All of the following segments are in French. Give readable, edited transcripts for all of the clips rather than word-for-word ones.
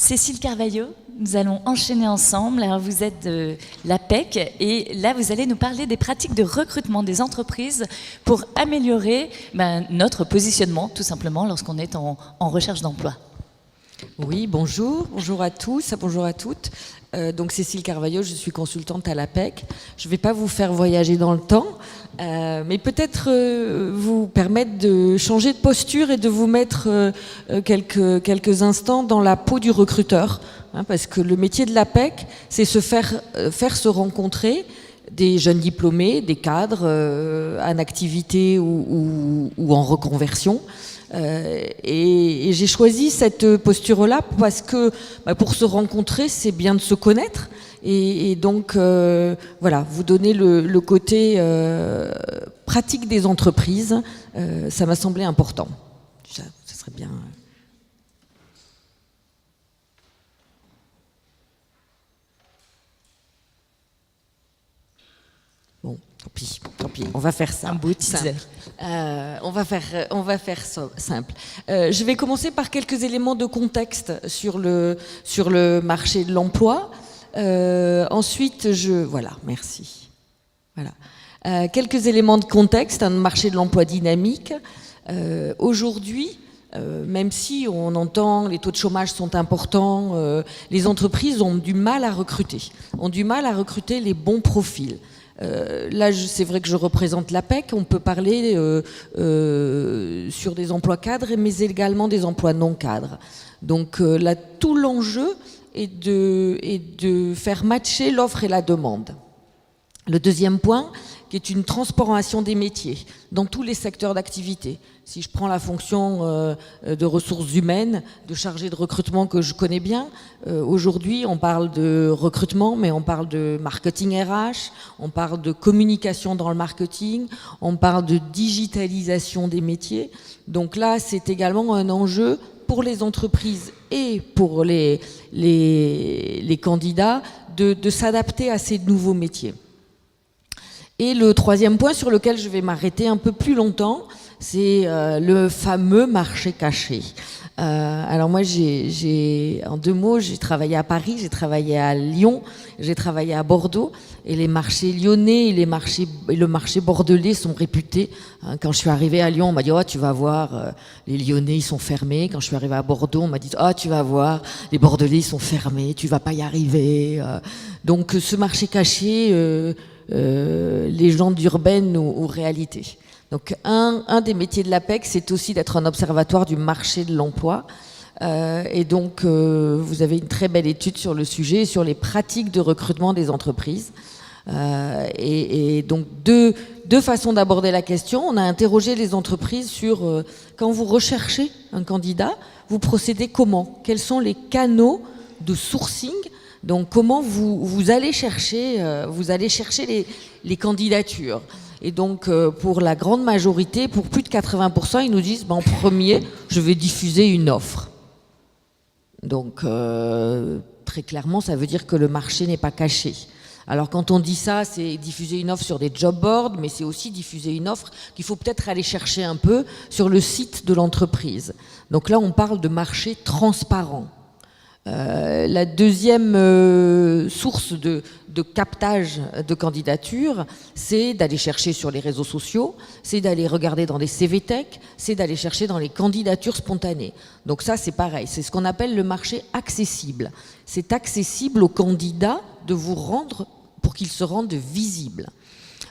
Cécile Carvalho, nous allons enchaîner ensemble. Alors vous êtes de l'APEC et là vous allez nous parler des pratiques de recrutement des entreprises pour améliorer notre positionnement tout simplement lorsqu'on est en recherche d'emploi. Oui, bonjour à tous, bonjour à toutes. Donc Cécile Carvalho, je suis consultante à l'APEC. Je ne vais pas vous faire voyager dans le temps, mais peut-être vous permettre de changer de posture et de vous mettre quelques instants dans la peau du recruteur. Parce que le métier de l'APEC, c'est faire se rencontrer des jeunes diplômés, des cadres en activité ou en reconversion. Et j'ai choisi cette posture-là parce que pour se rencontrer, c'est bien de se connaître. Et donc, voilà, vous donner le côté pratique des entreprises, ça m'a semblé important. Ça serait bien... Bon, tant pis, on va faire ça. Un beau teaser. On va faire ça simple. Je vais commencer par quelques éléments de contexte sur le marché de l'emploi. Ensuite, voilà, merci. Voilà. Quelques éléments de contexte, un marché de l'emploi dynamique. Aujourd'hui, même si on entend les taux de chômage sont importants, les entreprises ont du mal à recruter les bons profils. Là, c'est vrai que je représente l'APEC, on peut parler sur des emplois cadres, mais également des emplois non cadres. Donc là, tout l'enjeu est de faire matcher l'offre et la demande. Le deuxième point, qui est une transformation des métiers dans tous les secteurs d'activité. Si je prends la fonction de ressources humaines, de chargé de recrutement que je connais bien, aujourd'hui on parle de recrutement, mais on parle de marketing RH, on parle de communication dans le marketing, on parle de digitalisation des métiers. Donc là, c'est également un enjeu pour les entreprises et pour les candidats de s'adapter à ces nouveaux métiers. Et le troisième point sur lequel je vais m'arrêter un peu plus longtemps, c'est le fameux marché caché. Alors moi, en 2 mots, j'ai travaillé à Paris, j'ai travaillé à Lyon, j'ai travaillé à Bordeaux, et les marchés lyonnais et le marché bordelais sont réputés. Quand je suis arrivée à Lyon, on m'a dit « Oh, tu vas voir, les Lyonnais, ils sont fermés ». Quand je suis arrivée à Bordeaux, on m'a dit « Oh, tu vas voir, les Bordelais, ils sont fermés, tu vas pas y arriver ». Donc ce marché caché... légende urbaine ou réalité. Donc un des métiers de l'APEC, c'est aussi d'être un observatoire du marché de l'emploi. Et donc vous avez une très belle étude sur le sujet, sur les pratiques de recrutement des entreprises. Et donc deux façons d'aborder la question. On a interrogé les entreprises sur quand vous recherchez un candidat, vous procédez comment? Quels sont les canaux de sourcing? Donc comment vous allez chercher les candidatures. Et donc pour la grande majorité, pour plus de 80%, ils nous disent en premier, je vais diffuser une offre. Donc très clairement, ça veut dire que le marché n'est pas caché. Alors quand on dit ça, c'est diffuser une offre sur des job boards, mais c'est aussi diffuser une offre qu'il faut peut-être aller chercher un peu sur le site de l'entreprise. Donc là, on parle de marché transparent. La deuxième source de captage de candidature, c'est d'aller chercher sur les réseaux sociaux, c'est d'aller regarder dans les CVTech, c'est d'aller chercher dans les candidatures spontanées. Donc ça, c'est pareil, c'est ce qu'on appelle le marché accessible. C'est accessible aux candidats de vous rendre, pour qu'ils se rendent visibles.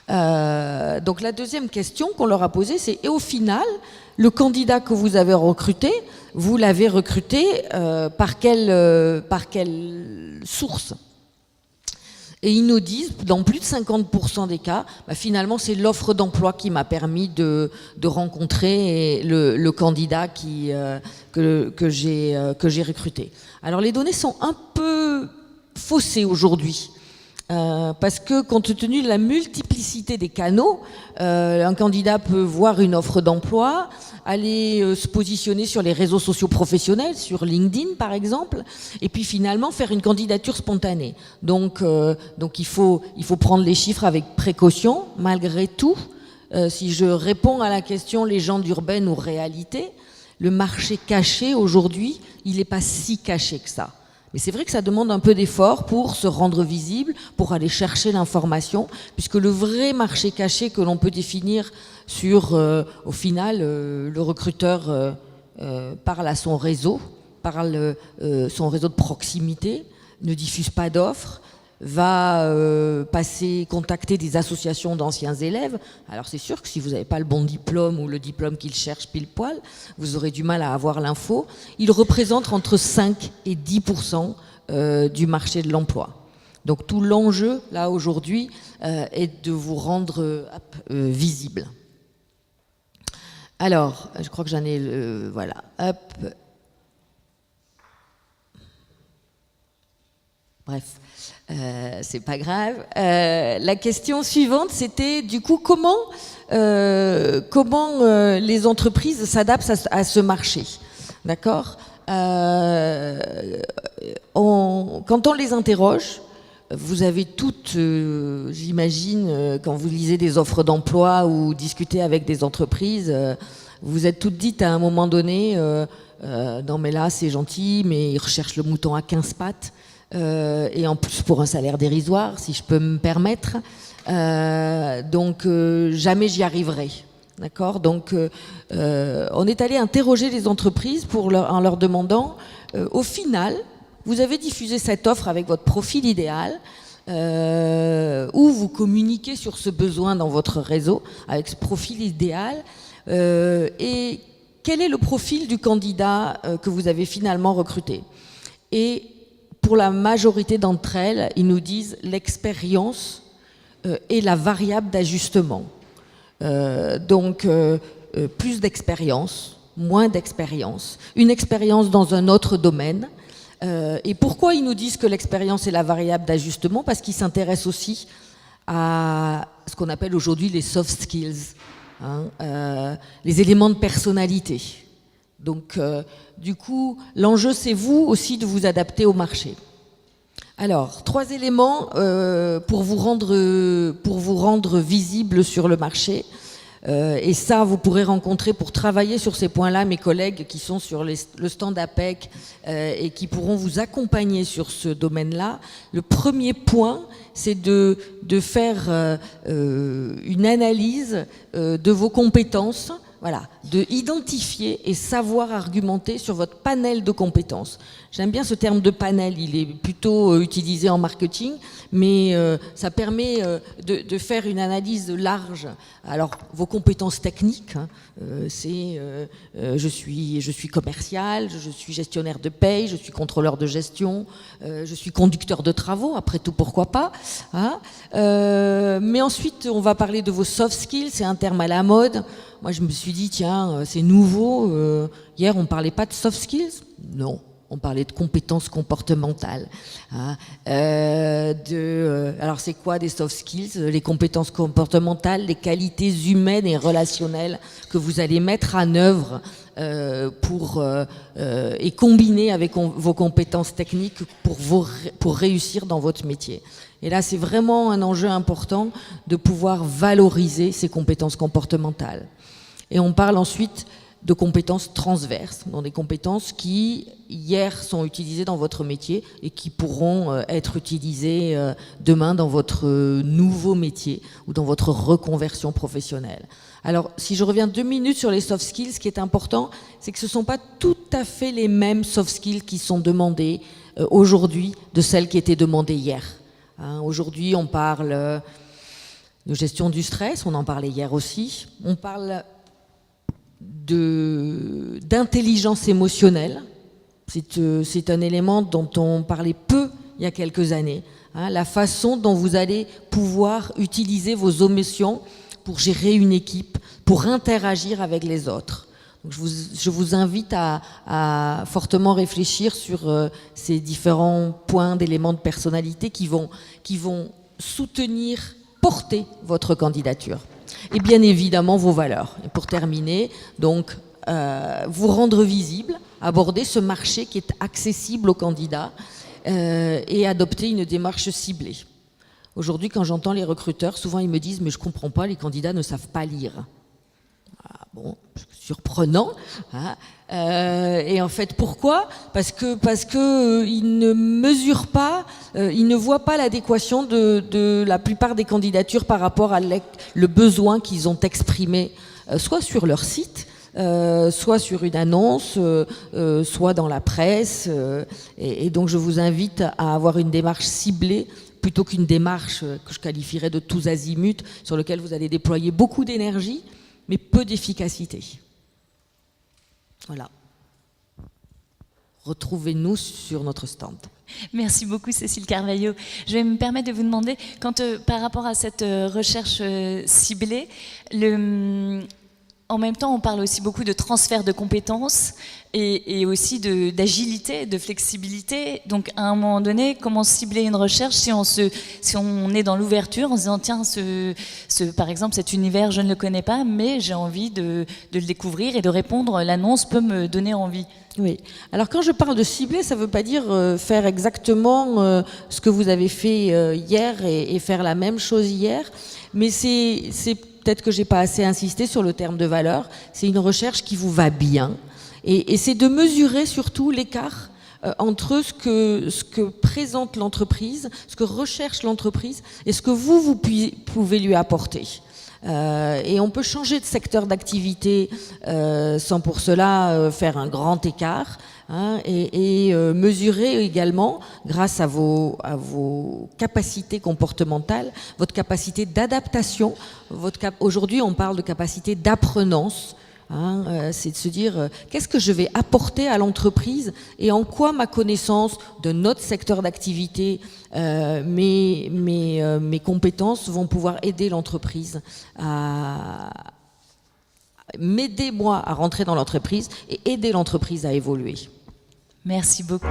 Donc la deuxième question qu'on leur a posée, c'est et au final, le candidat que vous avez recruté, vous l'avez recruté par quelle source? Et ils nous disent, dans plus de 50% des cas, finalement c'est l'offre d'emploi qui m'a permis de rencontrer le candidat que j'ai recruté. Alors les données sont un peu faussées aujourd'hui. Parce que compte tenu de la multiplicité des canaux, un candidat peut voir une offre d'emploi, aller se positionner sur les réseaux sociaux professionnels, sur LinkedIn par exemple, et puis finalement faire une candidature spontanée. Donc il faut prendre les chiffres avec précaution. Malgré tout, si je réponds à la question légende urbaine ou réalité, le marché caché aujourd'hui, il n'est pas si caché que ça. Mais c'est vrai que ça demande un peu d'effort pour se rendre visible, pour aller chercher l'information, puisque le vrai marché caché que l'on peut définir sur, au final, le recruteur parle à son réseau, parle son réseau de proximité, ne diffuse pas d'offres, va contacter des associations d'anciens élèves. Alors c'est sûr que si vous n'avez pas le bon diplôme ou le diplôme qu'il cherche pile poil, vous aurez du mal à avoir l'info. Il représente entre 5 et 10% du marché de l'emploi. Donc tout l'enjeu, là, aujourd'hui, est de vous rendre visible. Alors, je crois que j'en ai... voilà, hop. Bref, c'est pas grave. La question suivante, c'était du coup comment les entreprises s'adaptent à ce marché, d'accord. Quand on les interroge, vous avez toutes, j'imagine, quand vous lisez des offres d'emploi ou discutez avec des entreprises, vous êtes toutes dites à un moment donné, non mais là c'est gentil, mais ils recherchent le mouton à 15 pattes. Et en plus pour un salaire dérisoire, si je peux me permettre. Donc jamais j'y arriverai. D'accord. Donc on est allé interroger les entreprises en leur demandant, au final, vous avez diffusé cette offre avec votre profil idéal, où vous communiquez sur ce besoin dans votre réseau, avec ce profil idéal, et quel est le profil du candidat que vous avez finalement recruté. Et pour la majorité d'entre elles, ils nous disent l'expérience est la variable d'ajustement. Donc, plus d'expérience, moins d'expérience, une expérience dans un autre domaine. Et pourquoi ils nous disent que l'expérience est la variable d'ajustement? Parce qu'ils s'intéressent aussi à ce qu'on appelle aujourd'hui les soft skills, hein, les éléments de personnalité. Donc, du coup, l'enjeu, c'est vous aussi de vous adapter au marché. Alors, 3 éléments pour vous rendre visible sur le marché. Et ça, vous pourrez rencontrer pour travailler sur ces points-là mes collègues qui sont sur le stand APEC et qui pourront vous accompagner sur ce domaine-là. Le premier point, c'est de faire une analyse de vos compétences. Voilà, de identifier et savoir argumenter sur votre panel de compétences. J'aime bien ce terme de panel, il est plutôt utilisé en marketing, mais ça permet de faire une analyse large. Alors, vos compétences techniques, hein, c'est je suis commercial, je suis gestionnaire de paye, je suis contrôleur de gestion, je suis conducteur de travaux, après tout, pourquoi pas, hein. Mais ensuite, on va parler de vos soft skills, c'est un terme à la mode. Moi, je me suis dit, tiens, c'est nouveau. Hier, on ne parlait pas de soft skills? Non, on parlait de compétences comportementales. Hein. Alors, c'est quoi des soft skills? Les compétences comportementales, les qualités humaines et relationnelles que vous allez mettre en œuvre et combiner avec vos compétences techniques pour réussir dans votre métier. Et là, c'est vraiment un enjeu important de pouvoir valoriser ces compétences comportementales. Et on parle ensuite de compétences transverses, donc des compétences qui, hier, sont utilisées dans votre métier et qui pourront être utilisées demain dans votre nouveau métier ou dans votre reconversion professionnelle. Alors, si je reviens 2 minutes sur les soft skills, ce qui est important, c'est que ce ne sont pas tout à fait les mêmes soft skills qui sont demandés aujourd'hui de celles qui étaient demandées hier. Hein, aujourd'hui, on parle de gestion du stress, on en parlait hier aussi. On parle d'intelligence émotionnelle. C'est un élément dont on parlait peu il y a quelques années. Hein, la façon dont vous allez pouvoir utiliser vos émotions pour gérer une équipe, pour interagir avec les autres. Donc je vous invite à fortement réfléchir sur ces différents points d'éléments de personnalité qui vont soutenir, porter votre candidature. Et bien évidemment vos valeurs. Et pour terminer, donc vous rendre visible, aborder ce marché qui est accessible aux candidats et adopter une démarche ciblée. Aujourd'hui, quand j'entends les recruteurs, souvent ils me disent « mais je ne comprends pas, les candidats ne savent pas lire ». Bon, surprenant. Hein. Et en fait, pourquoi ? Parce que ils ne mesurent pas, ils ne voient pas l'adéquation de la plupart des candidatures par rapport à le besoin qu'ils ont exprimé, soit sur leur site, soit sur une annonce, soit dans la presse. Et donc, je vous invite à avoir une démarche ciblée plutôt qu'une démarche que je qualifierais de tous azimuts, sur laquelle vous allez déployer beaucoup d'énergie, mais peu d'efficacité. Voilà. Retrouvez-nous sur notre stand. Merci beaucoup Cécile Carvalho. Je vais me permettre de vous demander, par rapport à cette recherche ciblée, en même temps on parle aussi beaucoup de transfert de compétences et aussi d'agilité, de flexibilité. Donc à un moment donné, comment cibler une recherche si on est dans l'ouverture en se disant tiens, par exemple cet univers je ne le connais pas mais j'ai envie de le découvrir et de répondre, l'annonce peut me donner envie. Oui. Alors quand je parle de cibler, ça ne veut pas dire faire exactement ce que vous avez fait hier et faire la même chose hier, mais c'est peut-être que j'ai pas assez insisté sur le terme de valeur. C'est une recherche qui vous va bien, et c'est de mesurer surtout l'écart entre ce que présente l'entreprise, ce que recherche l'entreprise, et ce que vous pouvez lui apporter. Et on peut changer de secteur d'activité sans pour cela faire un grand écart, hein, et mesurer également, grâce à vos capacités comportementales, votre capacité d'adaptation. Aujourd'hui, on parle de capacité d'apprenance. Hein, c'est de se dire qu'est-ce que je vais apporter à l'entreprise et en quoi ma connaissance de notre secteur d'activité, mes compétences vont pouvoir aider l'entreprise m'aider moi à rentrer dans l'entreprise et aider l'entreprise à évoluer. Merci beaucoup.